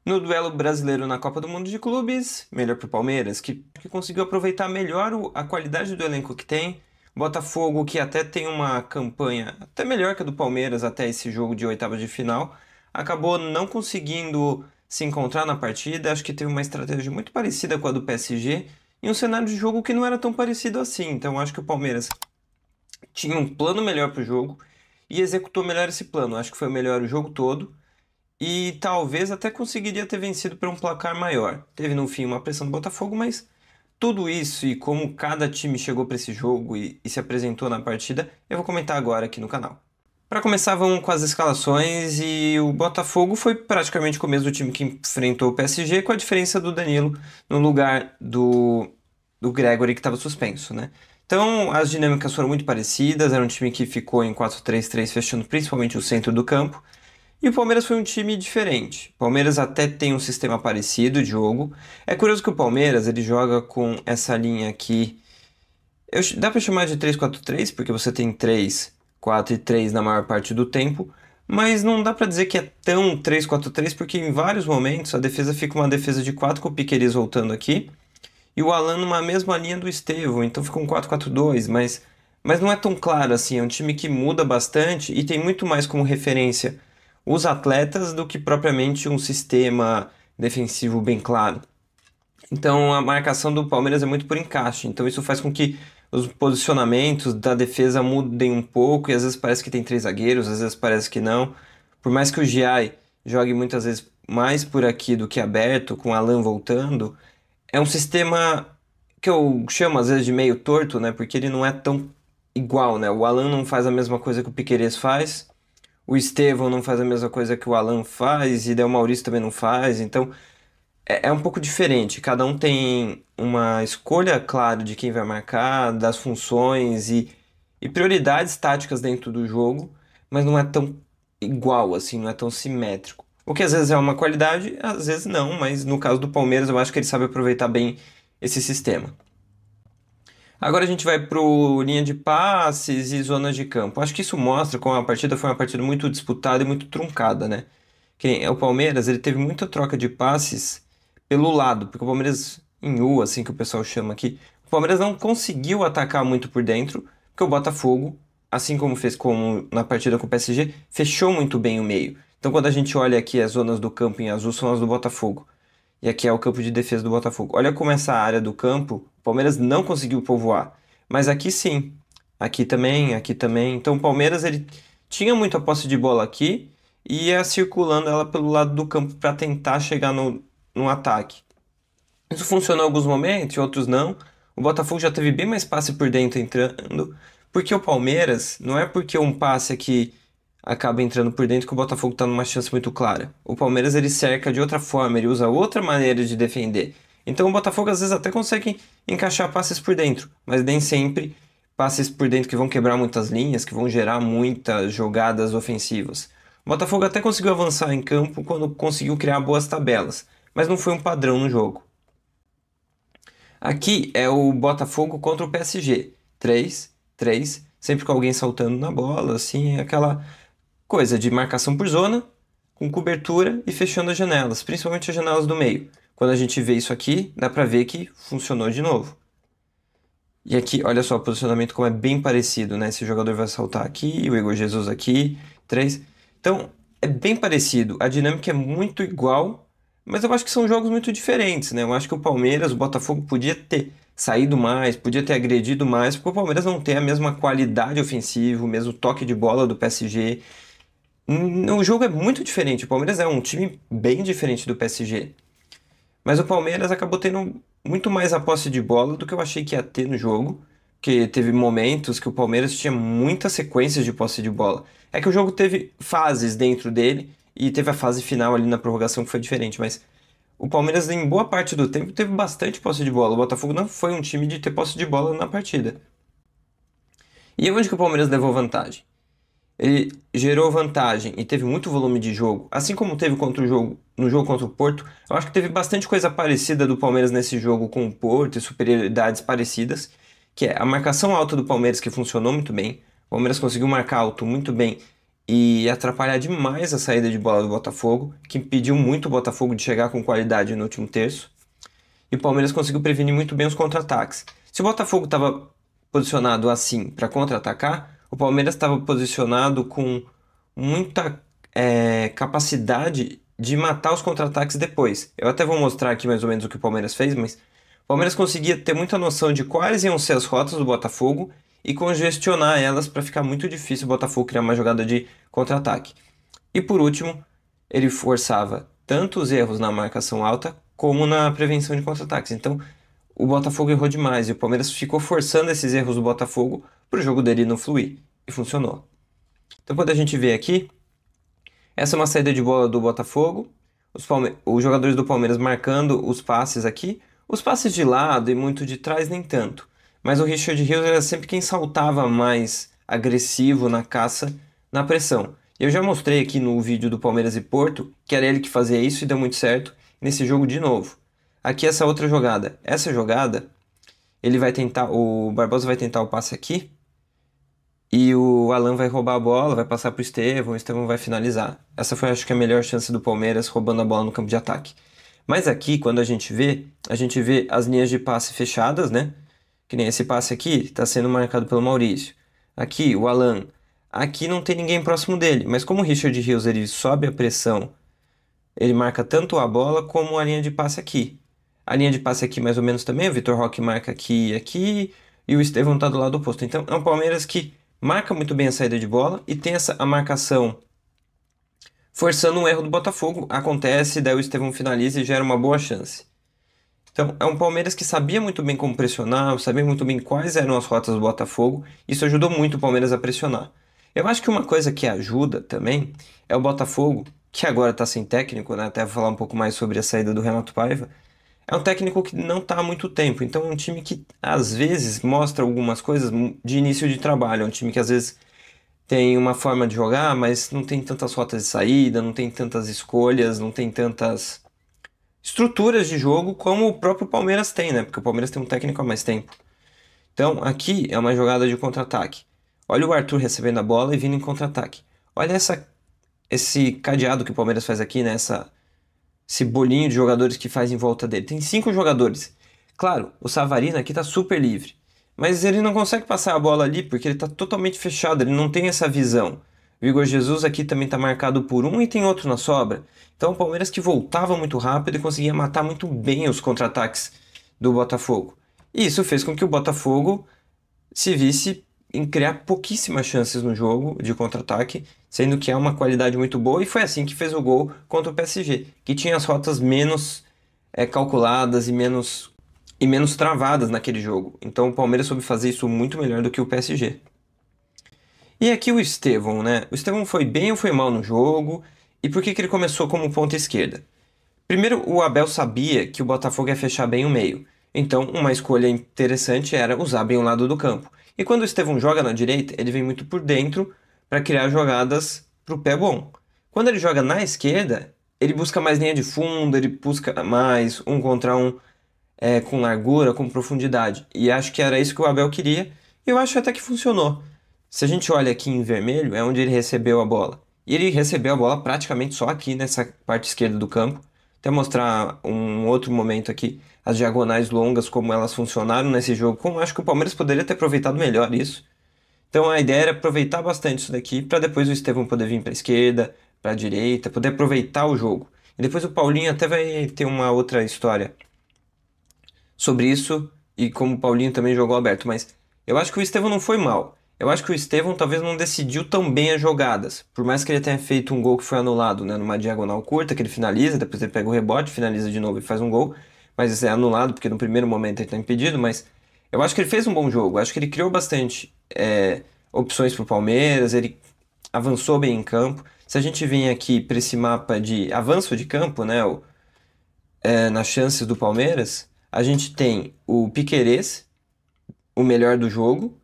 No duelo brasileiro na Copa do Mundo de Clubes, melhor para o Palmeiras, que conseguiu aproveitar melhor a qualidade do elenco que tem. Botafogo, que até tem uma campanha até melhor que a do Palmeiras até esse jogo de oitavas de final, acabou não conseguindo se encontrar na partida. Acho que teve uma estratégia muito parecida com a do PSG e um cenário de jogo que não era tão parecido assim. Então acho que o Palmeiras tinha um plano melhor para o jogo e executou melhor esse plano. Acho que foi melhor o jogo todo e talvez até conseguiria ter vencido por um placar maior. Teve no fim uma pressão do Botafogo, mas tudo isso e como cada time chegou para esse jogo e se apresentou na partida, eu vou comentar agora aqui no canal. Para começar, vamos com as escalações e o Botafogo foi praticamente o mesmo time que enfrentou o PSG, com a diferença do Danilo no lugar do Gregory que estava suspenso, né? Então, as dinâmicas foram muito parecidas, era um time que ficou em 4-3-3, fechando principalmente o centro do campo. E o Palmeiras foi um time diferente. O Palmeiras até tem um sistema parecido de jogo. É curioso que o Palmeiras ele joga com essa linha aqui. Dá para chamar de 3-4-3 porque você tem 3, 4 e 3 na maior parte do tempo. Mas não dá para dizer que é tão 3-4-3 porque em vários momentos a defesa fica uma defesa de 4 com o Piquerez voltando aqui. E o Alan numa mesma linha do Estevão. Então fica um 4-4-2. Mas não é tão claro assim. É um time que muda bastante e tem muito mais como referência os atletas do que propriamente um sistema defensivo bem claro. Então a marcação do Palmeiras é muito por encaixe, então isso faz com que os posicionamentos da defesa mudem um pouco e às vezes parece que tem três zagueiros, às vezes parece que não. Por mais que o Giai jogue muitas vezes mais por aqui do que aberto, com o Alan voltando, é um sistema que eu chamo às vezes de meio torto, né? Porque ele não é tão igual, né? O Alan não faz a mesma coisa que o Piquerez faz, o Estevão não faz a mesma coisa que o Alan faz, e daí o Maurício também não faz, então é um pouco diferente. Cada um tem uma escolha clara de quem vai marcar, das funções e prioridades táticas dentro do jogo, mas não é tão igual assim, não é tão simétrico. O que às vezes é uma qualidade, às vezes não, mas no caso do Palmeiras eu acho que ele sabe aproveitar bem esse sistema. Agora a gente vai para linha de passes e zonas de campo. Acho que isso mostra como a partida foi uma partida muito disputada e muito truncada, né? Que nem o Palmeiras, ele teve muita troca de passes pelo lado, porque o Palmeiras em U, assim que o pessoal chama aqui, o Palmeiras não conseguiu atacar muito por dentro, porque o Botafogo, assim como fez como na partida com o PSG, fechou muito bem o meio. Então quando a gente olha aqui as zonas do campo em azul são as do Botafogo. E aqui é o campo de defesa do Botafogo. Olha como essa área do campo, o Palmeiras não conseguiu povoar. Mas aqui sim. Aqui também, aqui também. Então o Palmeiras ele tinha muita posse de bola aqui e ia circulando ela pelo lado do campo para tentar chegar no ataque. Isso funcionou em alguns momentos, em outros não. O Botafogo já teve bem mais passe por dentro entrando, porque o Palmeiras não é porque um passe aqui acaba entrando por dentro que o Botafogo está numa chance muito clara. O Palmeiras ele cerca de outra forma, ele usa outra maneira de defender. Então o Botafogo às vezes até consegue encaixar passes por dentro, mas nem sempre passes por dentro que vão quebrar muitas linhas, que vão gerar muitas jogadas ofensivas. O Botafogo até conseguiu avançar em campo quando conseguiu criar boas tabelas, mas não foi um padrão no jogo. Aqui é o Botafogo contra o PSG. 3-3, sempre com alguém saltando na bola, assim, aquela coisa de marcação por zona, com cobertura e fechando as janelas, principalmente as janelas do meio. Quando a gente vê isso aqui, dá pra ver que funcionou de novo. E aqui, olha só o posicionamento como é bem parecido, né? Esse jogador vai saltar aqui, o Igor Jesus aqui, 3. Então, é bem parecido. A dinâmica é muito igual, mas eu acho que são jogos muito diferentes, né? Eu acho que o Palmeiras, o Botafogo podia ter saído mais, podia ter agredido mais, porque o Palmeiras não tem a mesma qualidade ofensiva, o mesmo toque de bola do PSG. O jogo é muito diferente. O Palmeiras é um time bem diferente do PSG. Mas o Palmeiras acabou tendo muito mais a posse de bola do que eu achei que ia ter no jogo. Que teve momentos que o Palmeiras tinha muitas sequências de posse de bola. É que o jogo teve fases dentro dele e teve a fase final ali na prorrogação que foi diferente. Mas o Palmeiras, em boa parte do tempo, teve bastante posse de bola. O Botafogo não foi um time de ter posse de bola na partida. E onde que o Palmeiras levou vantagem? Ele gerou vantagem e teve muito volume de jogo, assim como teve no jogo contra o Porto. Eu acho que teve bastante coisa parecida do Palmeiras nesse jogo com o Porto e superioridades parecidas, que é a marcação alta do Palmeiras que funcionou muito bem. O Palmeiras conseguiu marcar alto muito bem e atrapalhar demais a saída de bola do Botafogo, que impediu muito o Botafogo de chegar com qualidade no último terço. E o Palmeiras conseguiu prevenir muito bem os contra-ataques. Se o Botafogo estava posicionado assim para contra-atacar, o Palmeiras estava posicionado com muita capacidade de matar os contra-ataques depois. Eu até vou mostrar aqui mais ou menos o que o Palmeiras fez, mas o Palmeiras conseguia ter muita noção de quais iam ser as rotas do Botafogo e congestionar elas para ficar muito difícil o Botafogo criar uma jogada de contra-ataque. E por último, ele forçava tanto os erros na marcação alta como na prevenção de contra-ataques. Então, o Botafogo errou demais e o Palmeiras ficou forçando esses erros do Botafogo para o jogo dele não fluir. E funcionou. Então, quando a gente vê aqui, essa é uma saída de bola do Botafogo, os jogadores do Palmeiras marcando os passes aqui, os passes de lado e muito de trás nem tanto. Mas o Richard Rios era sempre quem saltava mais agressivo na caça, na pressão. Eu já mostrei aqui no vídeo do Palmeiras e Porto que era ele que fazia isso e deu muito certo nesse jogo de novo. Aqui essa outra jogada. Essa jogada, o Barbosa vai tentar o passe aqui e o Alan vai roubar a bola, vai passar para o Estevão vai finalizar. Essa foi, acho que, a melhor chance do Palmeiras roubando a bola no campo de ataque. Mas aqui, quando a gente vê as linhas de passe fechadas, né? Que nem esse passe aqui está sendo marcado pelo Maurício. Aqui, o Alan. Aqui não tem ninguém próximo dele, mas como o Richard Rios ele sobe a pressão, ele marca tanto a bola como a linha de passe aqui. A linha de passe aqui mais ou menos também, o Vitor Roque marca aqui e aqui, e o Estevão está do lado oposto. Então é um Palmeiras que marca muito bem a saída de bola e tem a marcação forçando um erro do Botafogo. Acontece, daí o Estevão finaliza e gera uma boa chance. Então, é um Palmeiras que sabia muito bem como pressionar, sabia muito bem quais eram as rotas do Botafogo. Isso ajudou muito o Palmeiras a pressionar. Eu acho que uma coisa que ajuda também é o Botafogo, que agora está sem técnico, né? Até vou falar um pouco mais sobre a saída do Renato Paiva. É um técnico que não está há muito tempo, então é um time que às vezes mostra algumas coisas de início de trabalho. É um time que às vezes tem uma forma de jogar, mas não tem tantas rotas de saída, não tem tantas escolhas, não tem tantas estruturas de jogo como o próprio Palmeiras tem, né? Porque o Palmeiras tem um técnico há mais tempo. Então, aqui é uma jogada de contra-ataque. Olha o Arthur recebendo a bola e vindo em contra-ataque. Olha esse cadeado que o Palmeiras faz aqui, né? Esse bolinho de jogadores que faz em volta dele. Tem 5 jogadores. Claro, o Savarino aqui está super livre. Mas ele não consegue passar a bola ali porque ele está totalmente fechado, ele não tem essa visão. O Igor Jesus aqui também está marcado por um e tem outro na sobra. Então o Palmeiras que voltava muito rápido e conseguia matar muito bem os contra-ataques do Botafogo. E isso fez com que o Botafogo se visse em criar pouquíssimas chances no jogo de contra-ataque, sendo que é uma qualidade muito boa, e foi assim que fez o gol contra o PSG, que tinha as rotas menos calculadas e menos travadas naquele jogo. Então o Palmeiras soube fazer isso muito melhor do que o PSG. E aqui o Estevão, né? O Estevão foi bem ou foi mal no jogo? E por que ele começou como ponta esquerda? Primeiro, o Abel sabia que o Botafogo ia fechar bem o meio. Então, uma escolha interessante era usar bem o lado do campo. E quando o Estevão joga na direita, ele vem muito por dentro para criar jogadas para o pé bom. Quando ele joga na esquerda, ele busca mais linha de fundo, ele busca mais um contra um com largura, com profundidade. E acho que era isso que o Abel queria. E eu acho até que funcionou. Se a gente olha aqui em vermelho, é onde ele recebeu a bola. E ele recebeu a bola praticamente só aqui nessa parte esquerda do campo. Até mostrar um outro momento aqui, as diagonais longas, como elas funcionaram nesse jogo. Como acho que o Palmeiras poderia ter aproveitado melhor isso. Então a ideia era aproveitar bastante isso daqui, para depois o Estevão poder vir para a esquerda, para a direita, poder aproveitar o jogo. E depois o Paulinho até vai ter uma outra história sobre isso, e como o Paulinho também jogou aberto. Mas eu acho que o Estevão não foi mal. Eu acho que o Estevão talvez não decidiu tão bem as jogadas. Por mais que ele tenha feito um gol que foi anulado, né, numa diagonal curta, que ele finaliza, depois ele pega o rebote, finaliza de novo e faz um gol. Mas isso é anulado, porque no primeiro momento ele está impedido. Mas eu acho que ele fez um bom jogo. Eu acho que ele criou bastante opções para o Palmeiras, ele avançou bem em campo. Se a gente vem aqui para esse mapa de avanço de campo, né, nas chances do Palmeiras, a gente tem o Piquerez, o melhor do jogo,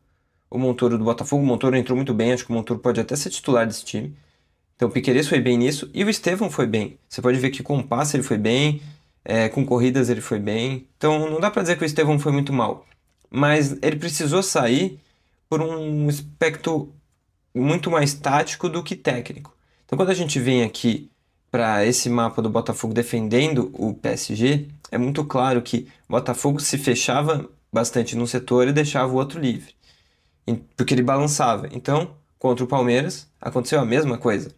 o Montoro do Botafogo. O Montoro entrou muito bem, acho que o Montoro pode até ser titular desse time. Então o Piquerez foi bem nisso e o Estevão foi bem. Você pode ver que com passe ele foi bem, com corridas ele foi bem. Então não dá pra dizer que o Estevão foi muito mal. Mas ele precisou sair por um aspecto muito mais tático do que técnico. Então, quando a gente vem aqui para esse mapa do Botafogo defendendo o PSG, é muito claro que o Botafogo se fechava bastante num setor e deixava o outro livre, porque ele balançava. Então, contra o Palmeiras, aconteceu a mesma coisa.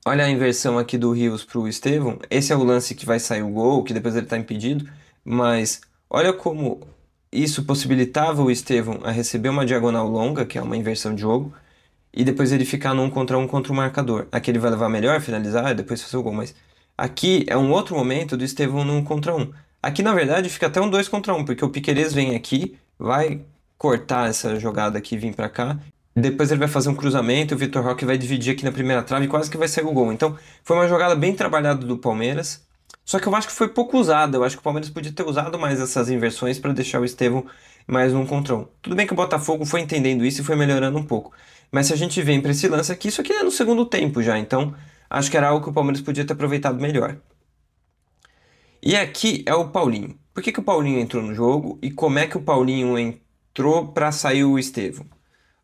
Olha a inversão aqui do Rios para o Estevão. Esse é o lance que vai sair o gol, que depois ele está impedido, mas olha como isso possibilitava o Estevão a receber uma diagonal longa, que é uma inversão de jogo, e depois ele ficar no 1 contra o marcador. Aqui ele vai levar melhor, finalizar, e depois fazer o gol. Mas aqui é um outro momento do Estevão no 1 contra 1. Aqui, na verdade, fica até um 2 contra 1, porque o Piquerez vem aqui, vai cortar essa jogada aqui e vir para cá. Depois ele vai fazer um cruzamento, o Vitor Roque vai dividir aqui na primeira trave e quase que vai sair o gol. Então, foi uma jogada bem trabalhada do Palmeiras. Só que eu acho que foi pouco usada. Eu acho que o Palmeiras podia ter usado mais essas inversões para deixar o Estevão mais no 1 contra 1. Tudo bem que o Botafogo foi entendendo isso e foi melhorando um pouco. Mas se a gente vem para esse lance aqui, isso aqui é no segundo tempo já. Então, acho que era algo que o Palmeiras podia ter aproveitado melhor. E aqui é o Paulinho. Por que que o Paulinho entrou no jogo e como é que o Paulinho entrou para sair o Estevão?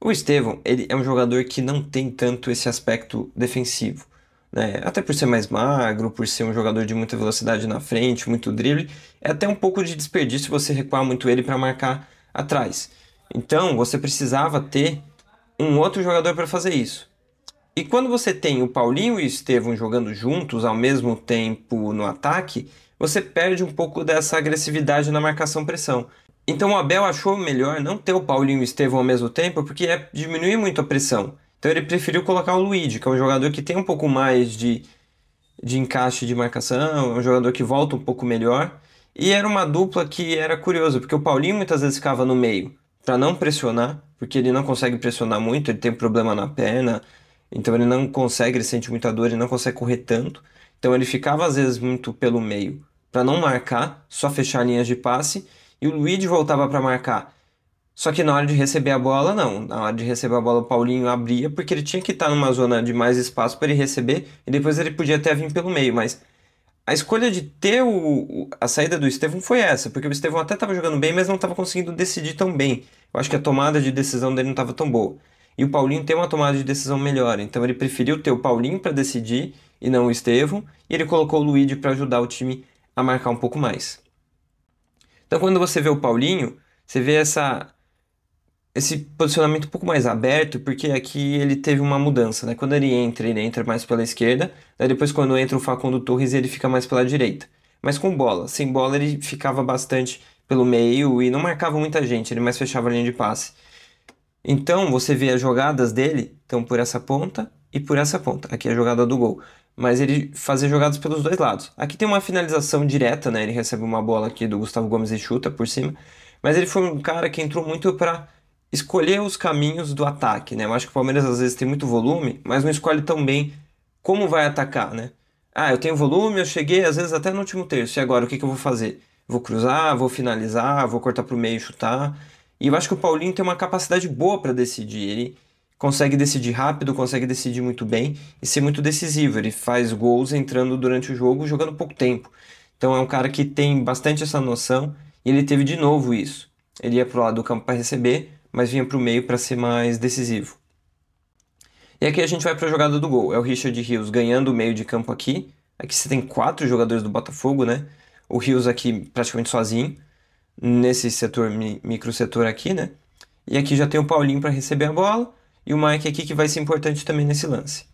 O Estevão, ele é um jogador que não tem tanto esse aspecto defensivo, né? Até por ser mais magro, por ser um jogador de muita velocidade na frente, muito drible, é até um pouco de desperdício você recuar muito ele para marcar atrás. Então, você precisava ter um outro jogador para fazer isso. E quando você tem o Paulinho e o Estevão jogando juntos ao mesmo tempo no ataque, você perde um pouco dessa agressividade na marcação-pressão. Então o Abel achou melhor não ter o Paulinho e o Estevão ao mesmo tempo, porque é diminuir muito a pressão. Então ele preferiu colocar o Luigi, que é um jogador que tem um pouco mais de encaixe de marcação, é um jogador que volta um pouco melhor. E era uma dupla que era curiosa, porque o Paulinho muitas vezes ficava no meio para não pressionar, porque ele não consegue pressionar muito, ele tem problema na perna, então ele não consegue, ele sente muita dor, ele não consegue correr tanto. Então ele ficava às vezes muito pelo meio para não marcar, só fechar linhas de passe, e o Luigi voltava para marcar. Só que na hora de receber a bola, não. Na hora de receber a bola, o Paulinho abria, porque ele tinha que estar numa zona de mais espaço para ele receber, e depois ele podia até vir pelo meio. Mas a escolha de ter a saída do Estevão foi essa, porque o Estevão até estava jogando bem, mas não estava conseguindo decidir tão bem. Eu acho que a tomada de decisão dele não estava tão boa. E o Paulinho tem uma tomada de decisão melhor, então ele preferiu ter o Paulinho para decidir e não o Estevão, e ele colocou o Luigi para ajudar o time a marcar um pouco mais. Então, quando você vê o Paulinho, você vê esse posicionamento um pouco mais aberto, porque aqui ele teve uma mudança, né? Quando ele entra mais pela esquerda, daí depois quando entra o Facundo Torres, ele fica mais pela direita. Mas com bola. Sem bola, ele ficava bastante pelo meio e não marcava muita gente, ele mais fechava a linha de passe. Então, você vê as jogadas dele, então por essa ponta e por essa ponta. Aqui é a jogada do gol. Mas ele fazia jogadas pelos dois lados. Aqui tem uma finalização direta, né? Ele recebe uma bola aqui do Gustavo Gomes e chuta por cima. Mas ele foi um cara que entrou muito para escolher os caminhos do ataque, né? Eu acho que o Palmeiras às vezes tem muito volume, mas não escolhe tão bem como vai atacar, né? Ah, eu tenho volume, eu cheguei às vezes até no último terço. E agora, o que que eu vou fazer? Vou cruzar, vou finalizar, vou cortar pro meio e chutar. E eu acho que o Paulinho tem uma capacidade boa para decidir. Ele consegue decidir rápido, consegue decidir muito bem e ser muito decisivo. Ele faz gols entrando durante o jogo, jogando pouco tempo. Então é um cara que tem bastante essa noção e ele teve de novo isso. Ele ia pro lado do campo para receber, mas vinha pro meio para ser mais decisivo. E aqui a gente vai para a jogada do gol. É o Richard Rios ganhando o meio de campo aqui. Aqui você tem 4 jogadores do Botafogo, né? O Rios aqui praticamente sozinho, nesse setor, micro setor aqui, né? E aqui já tem o Paulinho para receber a bola. E o Mike aqui que vai ser importante também nesse lance.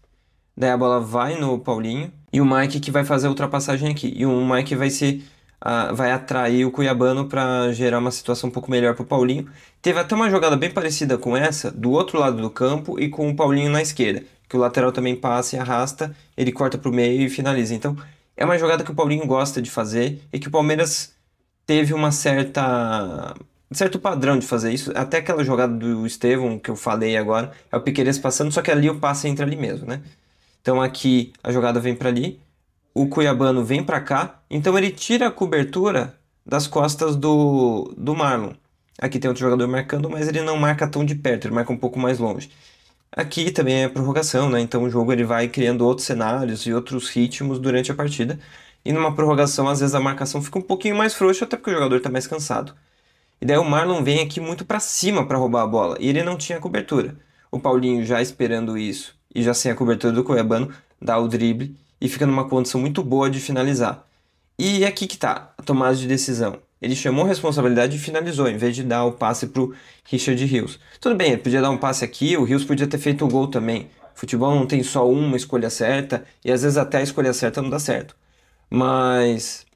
Daí a bola vai no Paulinho. E o Mike que vai fazer a ultrapassagem aqui. E o Mike vai atrair o Cuiabano para gerar uma situação um pouco melhor para o Paulinho. Teve até uma jogada bem parecida com essa, do outro lado do campo e com o Paulinho na esquerda. Que o lateral também passa e arrasta, ele corta para o meio e finaliza. Então é uma jogada que o Paulinho gosta de fazer e que o Palmeiras teve um certo padrão de fazer isso. Até aquela jogada do Estevão que eu falei agora, é o Piquerez passando, só que ali o passe entra ali mesmo, né? Então aqui a jogada vem para ali, o Cuiabano vem para cá, então ele tira a cobertura das costas do Marlon. Aqui tem outro jogador marcando, mas ele não marca tão de perto, ele marca um pouco mais longe. Aqui também é prorrogação, né? Então o jogo ele vai criando outros cenários e outros ritmos durante a partida. E numa prorrogação, às vezes a marcação fica um pouquinho mais frouxa, até porque o jogador está mais cansado. E daí o Marlon vem aqui muito para cima para roubar a bola, e ele não tinha cobertura. O Paulinho já esperando isso e já sem a cobertura do Cuiabano, dá o drible e fica numa condição muito boa de finalizar. E é aqui que tá a tomada de decisão. Ele chamou a responsabilidade e finalizou, em vez de dar o passe pro Richard Rios. Tudo bem, ele podia dar um passe aqui, o Rios podia ter feito o gol também. Futebol não tem só uma escolha certa, e às vezes até a escolha certa não dá certo. Mas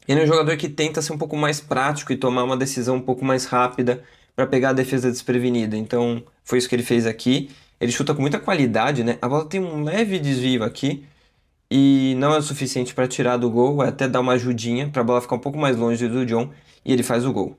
ele é um jogador que tenta ser um pouco mais prático e tomar uma decisão um pouco mais rápida para pegar a defesa desprevenida. Então, foi isso que ele fez aqui. Ele chuta com muita qualidade, né? A bola tem um leve desvio aqui e não é o suficiente para tirar do gol, é até dar uma ajudinha para a bola ficar um pouco mais longe do John e ele faz o gol.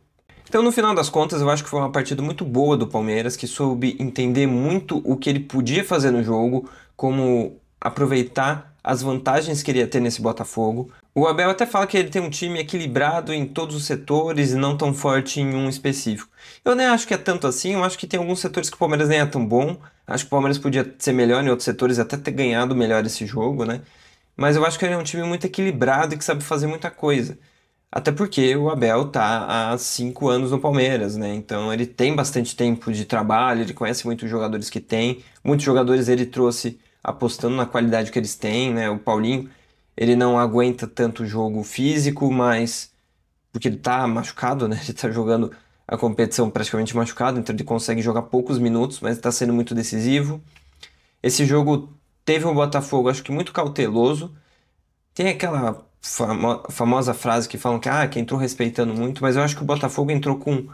Então, no final das contas, eu acho que foi uma partida muito boa do Palmeiras, que soube entender muito o que ele podia fazer no jogo, como aproveitar as vantagens que ele ia ter nesse Botafogo. O Abel até fala que ele tem um time equilibrado em todos os setores e não tão forte em um específico. Eu nem acho que é tanto assim, eu acho que tem alguns setores que o Palmeiras nem é tão bom. Acho que o Palmeiras podia ser melhor em outros setores e até ter ganhado melhor esse jogo, né? Mas eu acho que ele é um time muito equilibrado e que sabe fazer muita coisa. Até porque o Abel tá há 5 anos no Palmeiras, né? Então ele tem bastante tempo de trabalho, ele conhece muitos jogadores que tem. Muitos jogadores ele trouxe apostando na qualidade que eles têm, né? O Paulinho, ele não aguenta tanto jogo físico, mas porque ele tá machucado, né? Ele tá jogando a competição praticamente machucado, então ele consegue jogar poucos minutos, mas está sendo muito decisivo. Esse jogo teve um Botafogo, acho que muito cauteloso. Tem aquela famosa frase que falam que entrou respeitando muito, mas eu acho que o Botafogo entrou com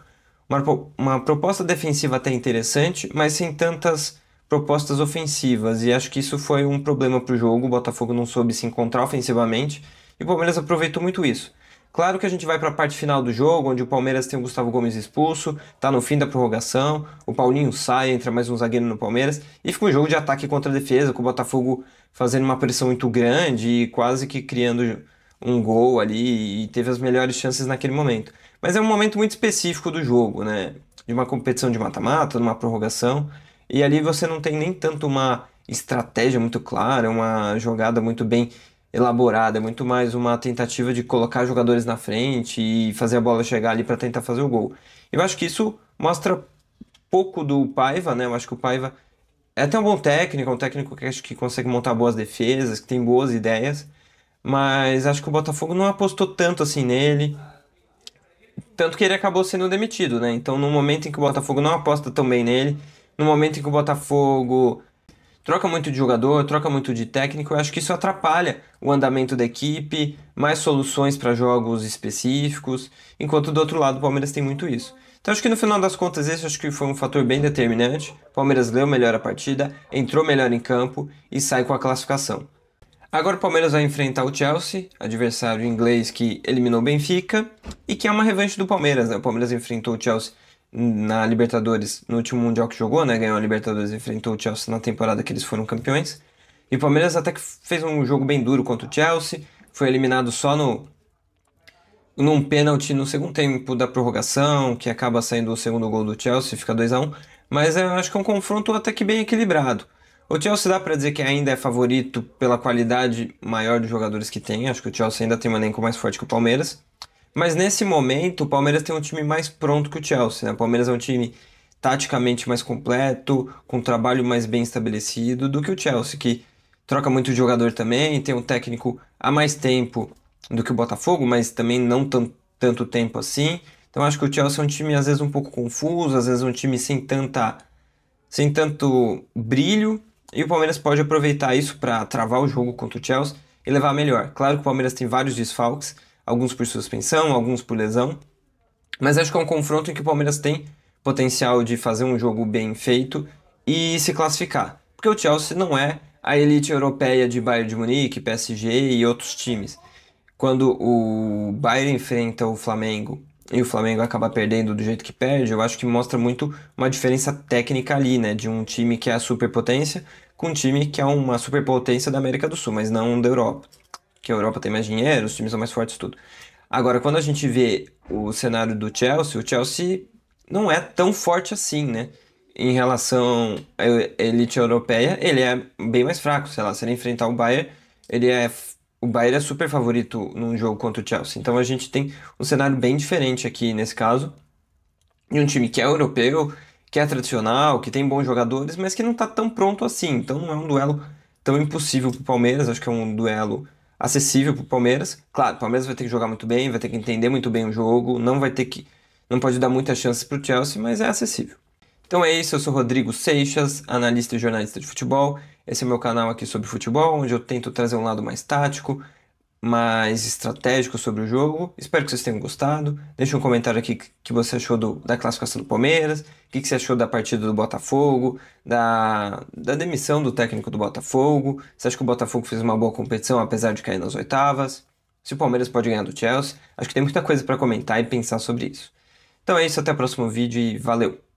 uma proposta defensiva até interessante, mas sem tantas propostas ofensivas. E acho que isso foi um problema para o jogo. O Botafogo não soube se encontrar ofensivamente e o Palmeiras aproveitou muito isso. Claro que a gente vai para a parte final do jogo, onde o Palmeiras tem o Gustavo Gomes expulso, tá no fim da prorrogação, o Paulinho sai, entra mais um zagueiro no Palmeiras, e fica um jogo de ataque contra a defesa, com o Botafogo fazendo uma pressão muito grande e quase que criando um gol ali, e teve as melhores chances naquele momento. Mas é um momento muito específico do jogo, né? De uma competição de mata-mata, de uma prorrogação, e ali você não tem nem tanto uma estratégia muito clara, uma jogada muito bem elaborada, é muito mais uma tentativa de colocar jogadores na frente e fazer a bola chegar ali para tentar fazer o gol. Eu acho que isso mostra pouco do Paiva, né? Eu acho que o Paiva é até um bom técnico, um técnico que acho que consegue montar boas defesas, que tem boas ideias, mas acho que o Botafogo não apostou tanto assim nele, tanto que ele acabou sendo demitido, né? Então, no momento em que o Botafogo não aposta tão bem nele, no momento em que o Botafogo troca muito de jogador, troca muito de técnico, eu acho que isso atrapalha o andamento da equipe, mais soluções para jogos específicos, enquanto do outro lado o Palmeiras tem muito isso. Então acho que no final das contas esse acho que foi um fator bem determinante. O Palmeiras leu melhor a partida, entrou melhor em campo e sai com a classificação. Agora o Palmeiras vai enfrentar o Chelsea, adversário inglês que eliminou o Benfica e que é uma revanche do Palmeiras, né? O Palmeiras enfrentou o Chelsea na Libertadores, no último Mundial que jogou, né? Ganhou a Libertadores e enfrentou o Chelsea na temporada que eles foram campeões. E o Palmeiras até que fez um jogo bem duro contra o Chelsea, foi eliminado só num pênalti no segundo tempo da prorrogação, que acaba saindo o segundo gol do Chelsea, fica 2-1. Mas eu acho que é um confronto até que bem equilibrado. O Chelsea dá para dizer que ainda é favorito pela qualidade maior dos jogadores que tem. Acho que o Chelsea ainda tem um elenco mais forte que o Palmeiras. Mas nesse momento, o Palmeiras tem um time mais pronto que o Chelsea, né? O Palmeiras é um time taticamente mais completo, com um trabalho mais bem estabelecido do que o Chelsea, que troca muito de jogador também, tem um técnico há mais tempo do que o Botafogo, mas também não tanto tempo assim. Então acho que o Chelsea é um time às vezes um pouco confuso, às vezes um time sem tanto brilho, e o Palmeiras pode aproveitar isso para travar o jogo contra o Chelsea e levar a melhor. Claro que o Palmeiras tem vários desfalques, alguns por suspensão, alguns por lesão, mas acho que é um confronto em que o Palmeiras tem potencial de fazer um jogo bem feito e se classificar. Porque o Chelsea não é a elite europeia de Bayern de Munique, PSG e outros times. Quando o Bayern enfrenta o Flamengo e o Flamengo acaba perdendo do jeito que perde, eu acho que mostra muito uma diferença técnica ali, né? De um time que é a superpotência com um time que é uma superpotência da América do Sul, mas não da Europa. Que a Europa tem mais dinheiro, os times são mais fortes, tudo. Agora, quando a gente vê o cenário do Chelsea, o Chelsea não é tão forte assim, né? Em relação à elite europeia, ele é bem mais fraco. Sei lá, se ele enfrentar o Bayern, o Bayern é super favorito num jogo contra o Chelsea. Então a gente tem um cenário bem diferente aqui nesse caso. E um time que é europeu, que é tradicional, que tem bons jogadores, mas que não tá tão pronto assim. Então não é um duelo tão impossível pro Palmeiras, acho que é um duelo acessível pro Palmeiras. Claro, o Palmeiras vai ter que jogar muito bem, vai ter que entender muito bem o jogo, não pode dar muitas chances pro Chelsea, mas é acessível. Então é isso, eu sou Rodrigo Seixas, analista e jornalista de futebol. Esse é o meu canal aqui sobre futebol, onde eu tento trazer um lado mais tático, mais estratégico sobre o jogo. Espero que vocês tenham gostado. Deixe um comentário aqui que você achou da classificação do Palmeiras, o que você achou da partida do Botafogo, da demissão do técnico do Botafogo. Você acha que o Botafogo fez uma boa competição, apesar de cair nas oitavas? Se o Palmeiras pode ganhar do Chelsea? Acho que tem muita coisa para comentar e pensar sobre isso. Então é isso, até o próximo vídeo e valeu!